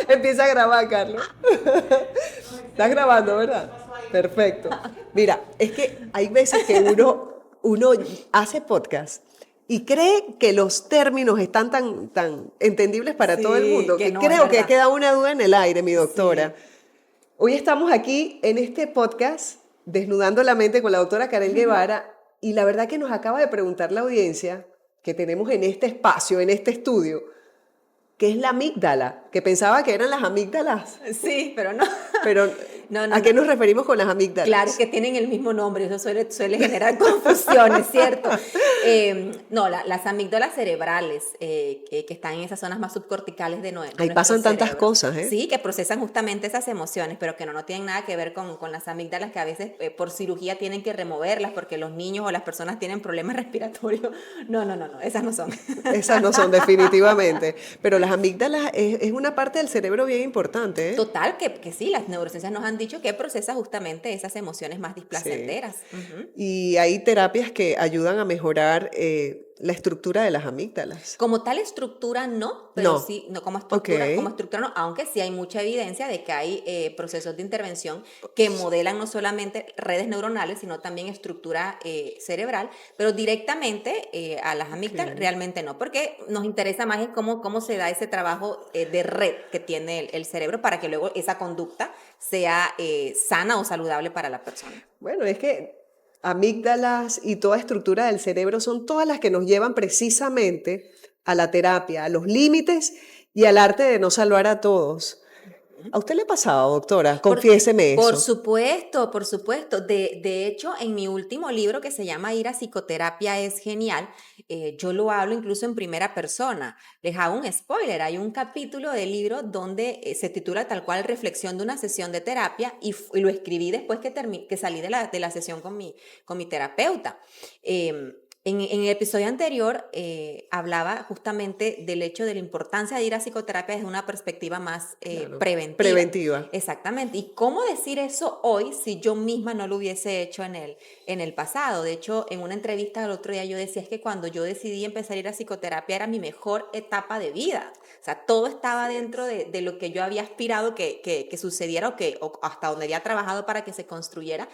Empieza a grabar, Carlos. Estás grabando, ¿verdad? Perfecto. Mira, es que hay veces que uno hace podcast y cree que los términos están tan entendibles para todo el Sí, mundo, que que no, es creo que verdad. queda una duda en el aire, mi doctora. Sí. Hoy estamos aquí en este podcast, Desnudando la Mente con la doctora Karen Guevara, y la verdad que nos acaba de preguntar la audiencia que tenemos en este espacio, en este estudio, ¿qué es la amígdala? Que pensaba que eran las amígdalas, Sí, pero no. pero No, no, ¿a qué no. nos referimos con las Claro, es amígdalas? que tienen el mismo nombre, eso suele generar confusiones, ¿cierto? No, las amígdalas cerebrales, que están en esas zonas más subcorticales de Ahí nuestro pasan tantas cerebro, cosas, ¿eh? sí, que procesan justamente esas emociones, pero que no tienen nada que ver con las amígdalas que a veces por cirugía tienen que removerlas porque los niños o las personas tienen problemas respiratorios. No, esas no son. Esas no son definitivamente, pero las amígdalas es una parte del cerebro bien importante, ¿eh? Total, que sí, las neurociencias nos han dicho que procesa justamente esas emociones más Sí. displacenteras. Ujú. Y hay terapias que ayudan a mejorar la estructura de las amígdalas. Como tal estructura no, pero No. sí, no Ok. como estructura no, aunque sí hay mucha evidencia de que hay procesos de intervención que modelan no solamente redes neuronales, sino también estructura cerebral, pero directamente a las amígdalas Ok. realmente no, porque nos interesa más es cómo se da ese trabajo de red que tiene el cerebro para que luego esa conducta sea sana o saludable para la persona. Bueno, es que amígdalas y toda estructura del cerebro son todas las que nos llevan precisamente a la terapia, a los límites y al arte de no salvar a todos. ¿A usted le ha pasado, doctora? Por, Confiéseme por eso. supuesto, por supuesto. De hecho, en mi último libro que se llama Ir a Psicoterapia es genial, yo lo hablo incluso en primera persona. Les hago un spoiler, hay un capítulo del libro donde se titula tal cual Reflexión de una sesión de terapia y lo escribí después que salí de la sesión con mi terapeuta. En el episodio anterior hablaba justamente del hecho de la importancia de ir a psicoterapia desde una perspectiva más Claro. preventiva. Preventiva. Exactamente. ¿Y cómo decir eso hoy si yo misma no lo hubiese hecho en el pasado? De hecho, en una entrevista el otro día yo decía es que cuando yo decidí empezar a ir a psicoterapia era mi mejor etapa de vida. O sea, todo estaba dentro de lo que yo había aspirado que sucediera o hasta donde había trabajado para que se construyera,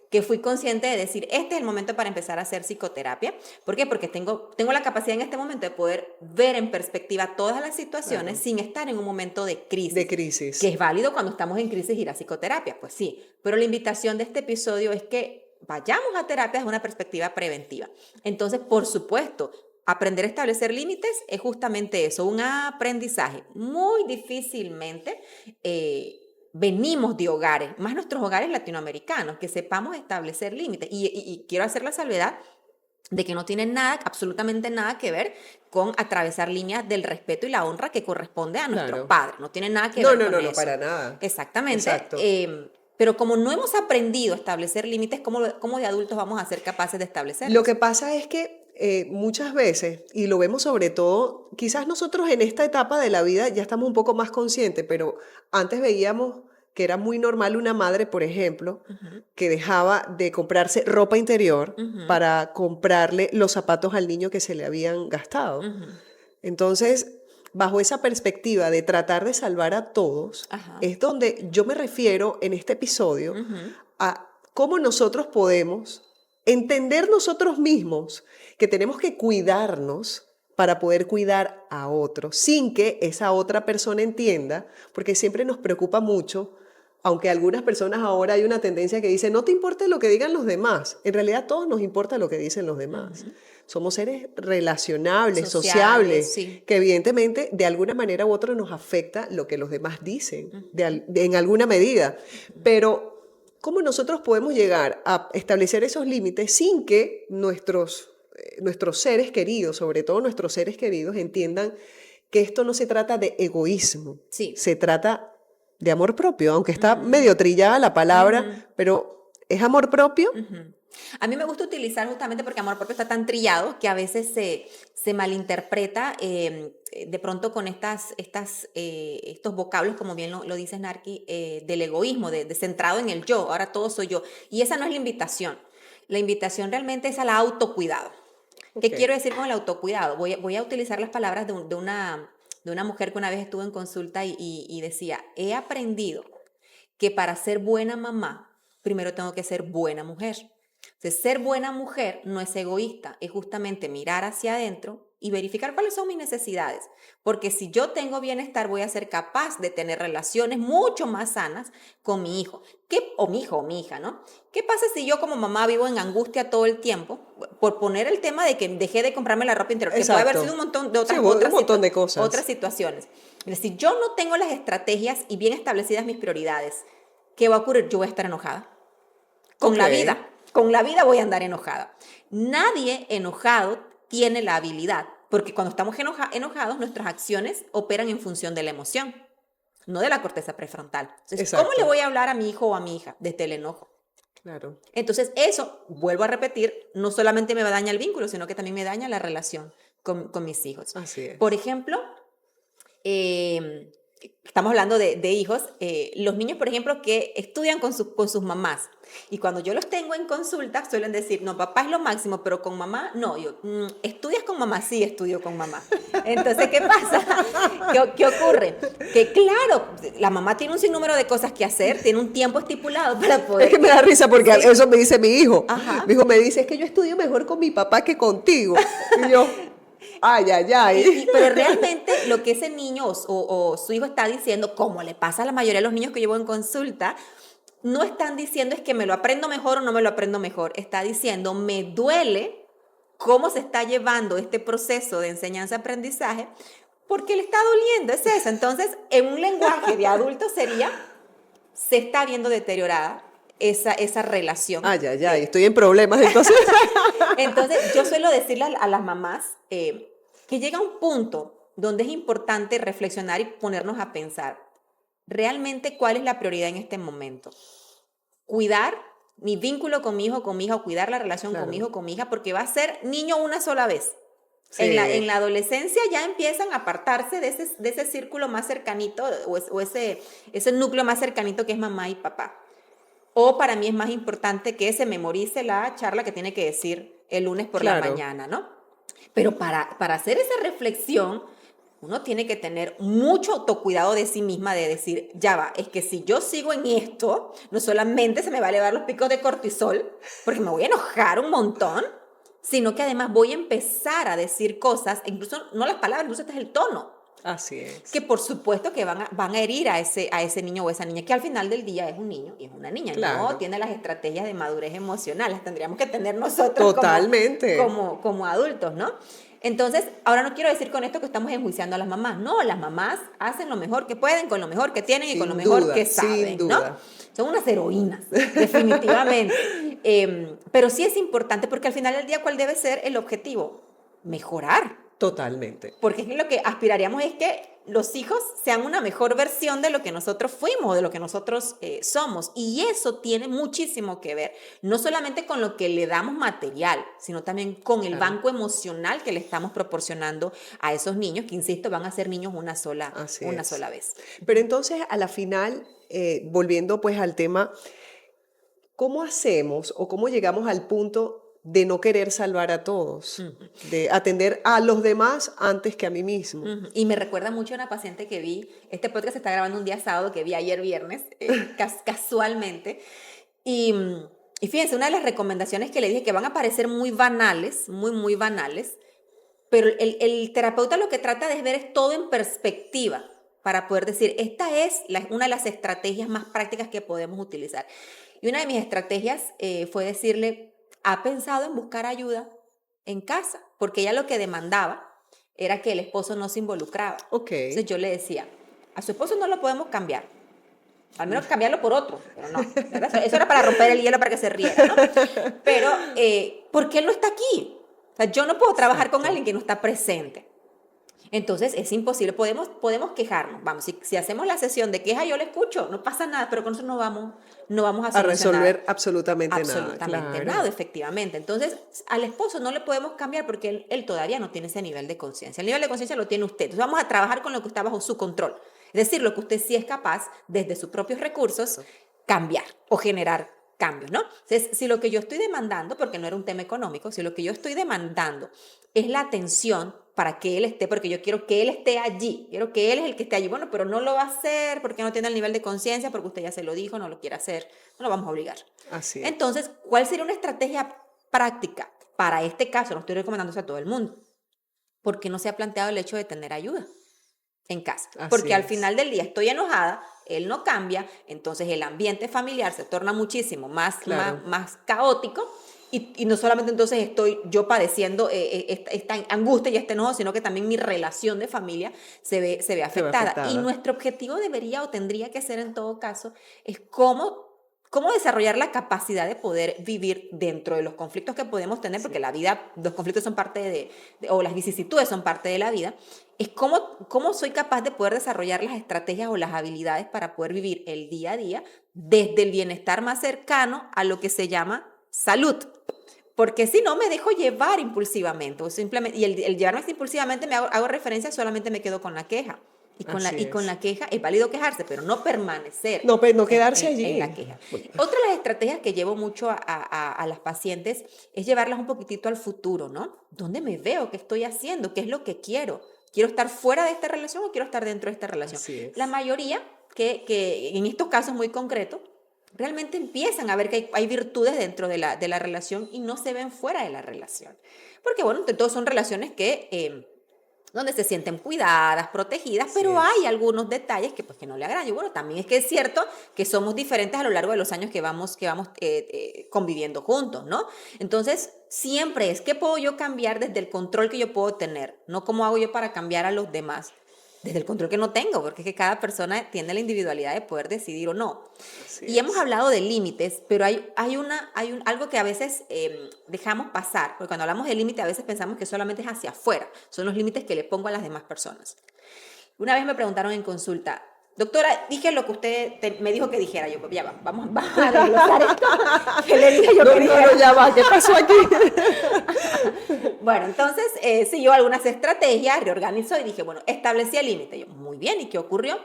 que fui consciente de decir, este es el momento para empezar a hacer psicoterapia. ¿Por qué? Porque tengo la capacidad en este momento de poder ver en perspectiva todas las situaciones Claro. sin estar en un momento de De crisis, que crisis. es válido cuando estamos en crisis ir a psicoterapia, pues sí, pero la invitación de este episodio es que vayamos a terapia desde una perspectiva preventiva. Entonces, por supuesto, aprender a establecer límites es justamente eso, un aprendizaje. Muy difícilmente venimos de hogares, más nuestros hogares latinoamericanos, que sepamos establecer límites. Y quiero hacer la salvedad de que no tiene nada, absolutamente nada que ver con atravesar líneas del respeto y la honra que corresponde a nuestros Claro. padres. No tiene nada que No, ver no, con no, no, eso. para nada. Exactamente. Exacto. Pero como no hemos aprendido a establecer límites, ¿cómo de adultos vamos a ser capaces de Lo establecerlos? que pasa es que muchas veces, y lo vemos sobre todo, quizás nosotros en esta etapa de la vida ya estamos un poco más conscientes, pero antes veíamos que era muy normal una madre, por ejemplo, Ujú, que dejaba de comprarse ropa interior ujú, para comprarle los zapatos al niño que se le habían gastado. ujú. Entonces, bajo esa perspectiva de tratar de salvar a todos, Ajá. es donde yo me refiero en este episodio Ujú. a cómo nosotros podemos entender nosotros mismos que tenemos que cuidarnos para poder cuidar a otros, sin que esa otra persona entienda, porque siempre nos preocupa mucho, aunque algunas personas ahora hay una tendencia que dice, no te importa lo que digan los demás, en realidad a todos nos importa lo que dicen los demás. Ujú. Somos seres relacionables, Sociables, sociables, sí. que evidentemente de alguna manera u otra nos afecta lo que los demás dicen, Ujú, en alguna medida. Pero ¿cómo nosotros podemos llegar a establecer esos límites sin que nuestros seres queridos, sobre todo nuestros seres queridos, entiendan que esto no se trata de egoísmo, sí. se trata de amor propio, aunque está Ujú, medio trillada la palabra, ujú. pero ¿es amor propio? Ujú. A mí me gusta utilizar justamente porque amor propio está tan trillado que a veces se malinterpreta de pronto con estos vocablos, como bien lo dices, Narki, del egoísmo, de centrado en el yo, ahora todo soy yo. Y esa no es la invitación. La invitación realmente es al autocuidado. Ok, ¿Qué quiero decir con el autocuidado? Voy a utilizar las palabras de una de una mujer que una vez estuvo en consulta y decía, he aprendido que para ser buena mamá, primero tengo que ser buena mujer. Entonces, ser buena mujer no es egoísta, es justamente mirar hacia adentro y verificar cuáles son mis necesidades. Porque si yo tengo bienestar, voy a ser capaz de tener relaciones mucho más sanas con mi hijo. O mi hijo o mi hija, ¿no? ¿Qué pasa si yo como mamá vivo en angustia todo el tiempo? Por poner el tema de que dejé de comprarme la ropa interior, que puede haber sido un montón de Sí, un montón de cosas. otras situaciones. Mira, si yo no tengo las estrategias y bien establecidas mis prioridades, ¿qué va a ocurrir? Yo voy a estar enojada. Con la vida. Con la vida voy a andar enojada. Nadie enojado tiene la habilidad, porque cuando estamos enojados, nuestras acciones operan en función de la emoción, no de la corteza prefrontal. Entonces, ¿cómo le voy a hablar a mi hijo o a mi hija? Desde el enojo. Claro. Entonces, eso, vuelvo a repetir, no solamente me daña el vínculo, sino que también me daña la relación con mis hijos. Así es. Por ejemplo, estamos hablando de hijos, los niños, por ejemplo, que estudian con sus mamás. Y cuando yo los tengo en consulta, suelen decir, no, papá es lo máximo, pero con mamá, no. Yo, ¿estudias con mamá? Sí, estudio con mamá. Entonces, ¿qué pasa? ¿Qué ocurre? Que claro, la mamá tiene un sinnúmero de cosas que hacer, tiene un tiempo estipulado para poder... Es que me da risa porque sí, eso me dice mi hijo. Ajá. Mi hijo me dice, es que yo estudio mejor con mi papá que contigo. Y yo... Ay, ay, ay. Pero realmente lo que ese niño o su hijo está diciendo, como le pasa a la mayoría de los niños que llevo en consulta, no están diciendo es que me lo aprendo mejor o no me lo aprendo mejor. Está diciendo, me duele cómo se está llevando este proceso de enseñanza-aprendizaje porque le está doliendo, es eso. Entonces, en un lenguaje de adulto sería, se está viendo deteriorada esa relación. Ay, ay, ay, estoy en problemas entonces. Entonces, yo suelo decirle a las mamás que llega un punto donde es importante reflexionar y ponernos a pensar, ¿realmente cuál es la prioridad en este momento? Cuidar mi vínculo con mi hijo, con mi hija, o cuidar la relación con mi hijo, con mi hija, porque va a ser niño una sola vez. Sí. En la adolescencia ya empiezan a apartarse de ese círculo más cercanito o ese núcleo más cercanito que es mamá y papá. O para mí es más importante que se memorice la charla que tiene que decir el lunes por la mañana, ¿no? Pero para hacer esa reflexión, uno tiene que tener mucho autocuidado de sí misma, de decir, ya va, es que si yo sigo en esto, no solamente se me va a elevar los picos de cortisol, porque me voy a enojar un montón, sino que además voy a empezar a decir cosas, incluso no las palabras, incluso este es el tono. Así es. Que por supuesto que van a herir a ese niño o esa niña, que al final del día es un niño y es una niña, no tiene las estrategias de madurez emocional, las tendríamos que tener nosotros como adultos, ¿no? Entonces, ahora no quiero decir con esto que estamos enjuiciando a las mamás, no, las mamás hacen lo mejor que pueden, con lo mejor que tienen y con lo mejor que saben, ¿no? Son unas heroínas, definitivamente. Pero sí es importante porque al final del día, ¿cuál debe ser el objetivo? Mejorar. Totalmente. Porque lo que aspiraríamos es que los hijos sean una mejor versión de lo que nosotros fuimos, de lo que nosotros somos. Y eso tiene muchísimo que ver, no solamente con lo que le damos material, sino también con el banco emocional que le estamos proporcionando a esos niños, que insisto, van a ser niños una sola vez. Pero entonces, a la final, volviendo pues al tema, ¿cómo hacemos o cómo llegamos al punto de no querer salvar a todos, de atender a los demás antes que a mí mismo? Y me recuerda mucho a una paciente que vi, este podcast se está grabando un día sábado, que vi ayer viernes, casualmente, y fíjense, una de las recomendaciones que le dije, que van a parecer muy banales, muy banales, pero el terapeuta lo que trata de ver es todo en perspectiva, para poder decir, esta es una de las estrategias más prácticas que podemos utilizar. Y una de mis estrategias fue decirle, ¿ha pensado en buscar ayuda en casa? Porque ella lo que demandaba era que el esposo no se involucraba. Entonces yo le decía, a su esposo no lo podemos cambiar, al menos cambiarlo por otro, pero no, eso era para romper el hielo, para que se riera, ¿no? Pero, ¿por qué él no está aquí? O sea, yo no puedo trabajar con alguien que no está presente. Entonces es imposible, podemos quejarnos, vamos, si hacemos la sesión de queja yo le escucho, no pasa nada, pero con eso no vamos a resolver absolutamente nada, efectivamente. Entonces al esposo no le podemos cambiar porque él todavía no tiene ese nivel de conciencia, el nivel de conciencia lo tiene usted, entonces vamos a trabajar con lo que está bajo su control, es decir, lo que usted sí es capaz desde sus propios recursos cambiar o generar cambios, ¿no? Entonces, si lo que yo estoy demandando, porque no era un tema económico, si lo que yo estoy demandando es la atención para que él esté, porque yo quiero que él esté allí, quiero que él es el que esté allí. Bueno, pero no lo va a hacer porque no tiene el nivel de conciencia, porque usted ya se lo dijo, no lo quiere hacer, no lo vamos a obligar. Así es. Entonces, ¿cuál sería una estrategia práctica para este caso? No estoy recomendándose a todo el mundo, porque no se ha planteado el hecho de tener ayuda en casa, porque al final del día estoy enojada, él no cambia, entonces el ambiente familiar se torna muchísimo más caótico. Y no solamente entonces estoy yo padeciendo esta angustia y este enojo, sino que también mi relación de familia se ve afectada. Y nuestro objetivo debería o tendría que ser en todo caso es cómo desarrollar la capacidad de poder vivir dentro de los conflictos que podemos tener, porque la vida, los conflictos son parte o las vicisitudes son parte de la vida, es cómo soy capaz de poder desarrollar las estrategias o las habilidades para poder vivir el día a día desde el bienestar más cercano a lo que se llama salud. Porque si no me dejo llevar impulsivamente, o simplemente, y el llevarme impulsivamente hago referencia, solamente me quedo con la queja. Y con la queja es válido quejarse, pero no permanecer. No quedarse allí. En la queja. Otra de las estrategias que llevo mucho a las pacientes es llevarlas un poquitito al futuro, ¿no? ¿Dónde me veo? ¿Qué estoy haciendo? ¿Qué es lo que quiero? ¿Quiero estar fuera de esta relación o quiero estar dentro de esta relación? La mayoría que en estos casos muy concretos, realmente empiezan a ver que hay virtudes dentro de la relación y no se ven fuera de la relación. Porque, bueno, todos son relaciones donde se sienten cuidadas, protegidas, pero hay algunos detalles que no le agradan. Y bueno, también es que es cierto que somos diferentes a lo largo de los años que vamos conviviendo juntos, ¿no? Entonces, siempre es qué puedo yo cambiar desde el control que yo puedo tener, no cómo hago yo para cambiar a los demás. Desde el control que no tengo, porque es que cada persona tiene la individualidad de poder decidir o no. Y hemos hablado de límites, pero hay algo que a veces dejamos pasar, porque cuando hablamos de límite a veces pensamos que solamente es hacia afuera, son los límites que le pongo a las demás personas. Una vez me preguntaron en consulta, doctora, dije lo que usted me dijo que dijera. Yo, ya va, vamos a desglosar esto. ¿Qué le dije yo que dijera? No, ya va, ¿qué pasó aquí? Bueno, entonces siguió algunas estrategias, reorganizó y dije, bueno, establecí el límite. Yo, muy bien, ¿y qué ocurrió?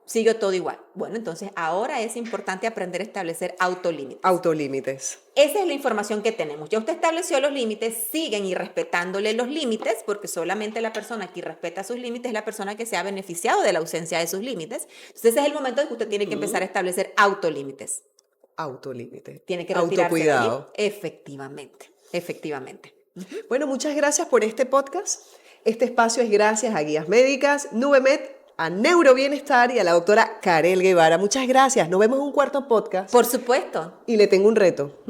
Siguió todo igual. Bueno, entonces ahora es importante aprender a establecer autolímites. Autolímites. Esa es la información que tenemos. Ya usted estableció los límites, siguen irrespetándole los límites, porque solamente la persona que irrespeta sus límites es la persona que se ha beneficiado de la ausencia de sus límites. Entonces ese es el momento en que usted tiene que empezar a establecer autolímites. Autolímite. Tiene que retirarse autocuidado. de allí. Efectivamente. Bueno, muchas gracias por este podcast. Este espacio es gracias a Guías Médicas, Nubemed, a Neurobienestar y a la doctora Karel Guevara. Muchas gracias. Nos vemos en un cuarto podcast. Por supuesto. Y le tengo un reto.